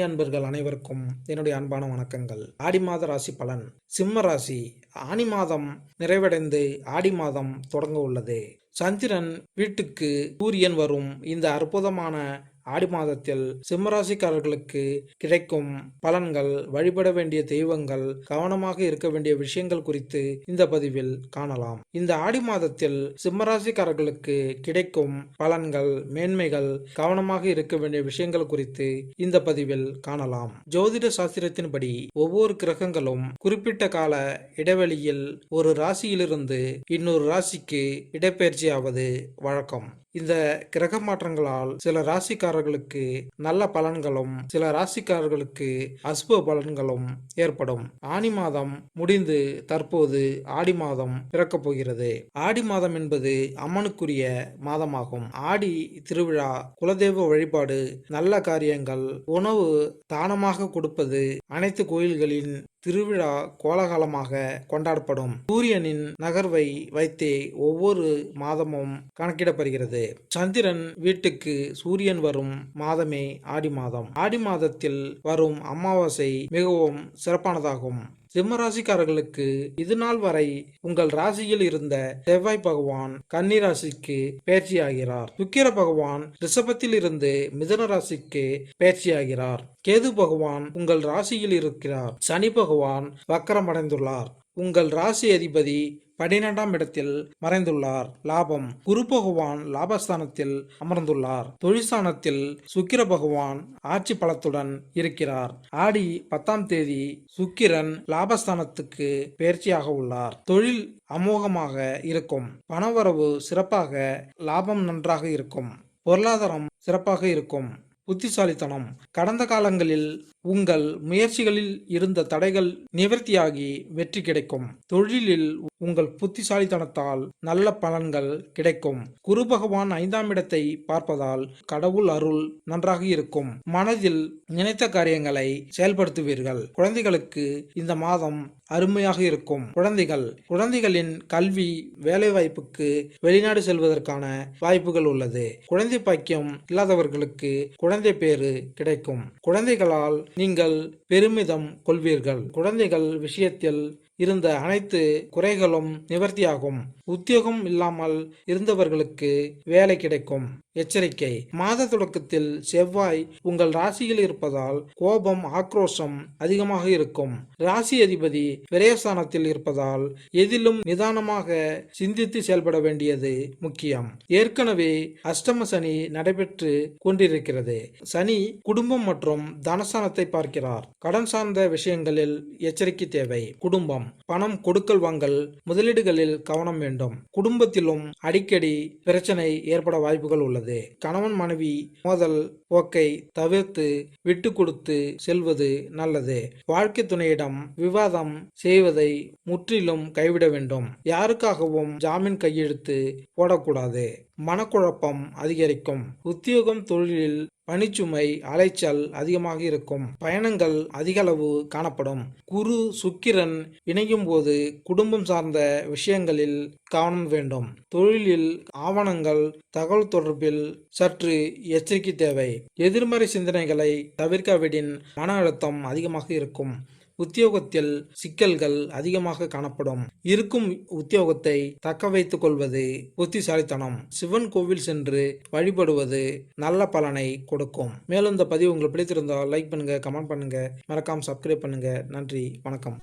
அன்பர்கள் அனைவருக்கும் என்னுடைய அன்பான வணக்கங்கள். ஆடி மாத ராசி பலன். சிம்ம ராசி. ஆனி மாதம் நிறைவடைந்து ஆடி மாதம் தொடங்க உள்ளது. சந்திரன் வீட்டுக்கு சூரியன் வரும் இந்த அற்புதமான ஆடி மாதத்தில் சிம்மராசிக்காரர்களுக்கு கிடைக்கும் பலன்கள், வழிபட வேண்டிய தெய்வங்கள், கவனமாக இருக்க வேண்டிய விஷயங்கள் குறித்து இந்த பதிவில் காணலாம். இந்த ஆடி மாதத்தில் சிம்மராசிக்காரர்களுக்கு கிடைக்கும் பலன்கள், மேன்மைகள், கவனமாக இருக்க வேண்டிய விஷயங்கள் குறித்து இந்த பதிவில் காணலாம். ஜோதிட சாஸ்திரத்தின்படி ஒவ்வொரு கிரகங்களும் குறிப்பிட்ட கால இடைவெளியில் ஒரு ராசியிலிருந்து இன்னொரு ராசிக்கு இடப்பெயர்ச்சியாவது வழக்கம். இந்த கிரக மாற்றங்களால் சில ராசிக்காரர்களுக்கு நல்ல பலன்களும் சில ராசிக்காரர்களுக்கு அசுப பலன்களும் ஏற்படும். ஆனி மாதம் முடிந்து தற்போது ஆடி மாதம் பிறக்கப் போகிறது. ஆடி மாதம் என்பது அம்மனுக்குரிய மாதமாகும். ஆடி திருவிழா, குலதெய்வ வழிபாடு, நல்ல காரியங்கள், உணவு தானமாக கொடுப்பது, அனைத்து கோயில்களின் திருவிழா கோலாகலமாக கொண்டாடப்படும். சூரியனின் நகர்வை வைத்தே ஒவ்வொரு மாதமும் கணக்கிடப்படுகிறது. சந்திரன் வீட்டுக்கு சூரியன் வரும் மாதமே ஆடி மாதம். ஆடி மாதத்தில் வரும் அமாவாசை மிகவும் சிறப்பானதாகும். சிம்மராசிக்காரர்களுக்கு இது நாள் வரை உங்கள் ராசியில் இருந்த செவ்வாய் பகவான் கன்னி ராசிக்கு பயிற்சியாகிறார். சுக்கிர பகவான் ரிஷபத்தில் இருந்து மிதுன ராசிக்கு பயிற்சியாகிறார். கேது பகவான் உங்கள் ராசியில் இருக்கிறார். சனி பகவான் வக்கரமடைந்துள்ளார். உங்கள் ராசி அதிபதி 12ஆம் இடத்தில் மறைந்துள்ளார். லாபம். குரு பகவான் லாபஸ்தானத்தில் அமர்ந்துள்ளார். தொழிற்ஸ்தானத்தில் சுக்கிர பகவான் ஆட்சி பலத்துடன் இருக்கிறார். ஆடி 10ஆம் தேதி சுக்கிரன் லாபஸ்தானத்துக்கு பயிற்சியாக உள்ளார். தொழில் அமோகமாக இருக்கும். பணவரவு சிறப்பாக, லாபம் நன்றாக இருக்கும். பொருளாதாரம் சிறப்பாக இருக்கும். புத்திசாலித்தனம். கடந்த காலங்களில் உங்கள் முயற்சிகளில் இருந்த தடைகள் நிவர்த்தியாகி வெற்றி கிடைக்கும். தொழிலில் உங்கள் புத்திசாலித்தனத்தால் நல்ல பலன்கள் கிடைக்கும். குரு பகவான் 5ஆம் இடத்தை பார்ப்பதால் கடவுள் அருள் நன்றாக இருக்கும். மனதில் நினைத்த காரியங்களை செயல்படுத்துவீர்கள். குழந்தைகளுக்கு இந்த மாதம் அருமையாக இருக்கும். குழந்தைகளின் கல்வி, வேலை வாய்ப்புக்கு வெளிநாடு செல்வதற்கான வாய்ப்புகள் உள்ளது. குழந்தை பாக்கியம் இல்லாதவர்களுக்கு குழந்தை பேறு கிடைக்கும். குழந்தைகளால் நீங்கள் பெருமிதம் கொள்வீர்கள். குழந்தைகள் விஷயத்தில் இருந்த அனைத்து குறைகளும் நிவர்த்தியாகும். உத்தியோகம் இல்லாமல் இருந்தவர்களுக்கு வேலை கிடைக்கும். எச்சரிக்கை. மாத தொடக்கத்தில் செவ்வாய் உங்கள் ராசியில் இருப்பதால் கோபம், ஆக்ரோஷம் அதிகமாக இருக்கும். ராசி அதிபதி விரயஸ்தானத்தில் இருப்பதால் எதிலும் நிதானமாக சிந்தித்து செயல்பட வேண்டியது முக்கியம். ஏற்கனவே அஷ்டம சனி நடைபெற்று கொண்டிருக்கிறது. சனி குடும்பம் மற்றும் தனஸ்தானத்தை பார்க்கிறார். கடன் சார்ந்த விஷயங்களில் எச்சரிக்கை தேவை. குடும்பம். பணம் கொடுக்கல் வாங்கல், முதலீடுகளில் கவனம் வேண்டும். குடும்பத்திலும் அடிக்கடி பிரச்சனை ஏற்பட வாய்ப்புகள் உள்ளது. கணவன் மனைவி மோதல் போக்கை தவிர்த்து விட்டு கொடுத்து செல்வது நல்லது. வாழ்க்கை துணையிடம் விவாதம் செய்வதை முற்றிலும் கைவிட வேண்டும். யாருக்காகவும் ஜாமீன் கையெழுத்து போடக்கூடாது. மனக்குழப்பம் அதிகரிக்கும். உத்தியோகம், தொழிலில் பணிச்சுமை, அலைச்சல் அதிகமாக இருக்கும். பயணங்கள் அதிகளவு காணப்படும். குரு சுக்கிரன் இணையும் போது குடும்பம் சார்ந்த விஷயங்களில் கவனம் வேண்டும். தொழிலில், ஆவணங்கள், தகவல் தொடர்பில் சற்று எச்சரிக்கை தேவை. எதிர்மறை சிந்தனைகளை தவிர்க்காவிடின் மன அழுத்தம் அதிகமாக இருக்கும். உத்தியோகத்தில் சிக்கல்கள் அதிகமாக காணப்படும். இருக்கும் உத்தியோகத்தை தக்க வைத்துக் கொள்வது புத்திசாலித்தனம். சிவன் கோவில் சென்று வழிபடுவது நல்ல பலனை கொடுக்கும். மேலும் இந்த பதிவு உங்களுக்கு பிடித்திருந்தால் லைக் பண்ணுங்க, கமெண்ட் பண்ணுங்க, மறக்காம சப்ஸ்கிரைப் பண்ணுங்க. நன்றி, வணக்கம்.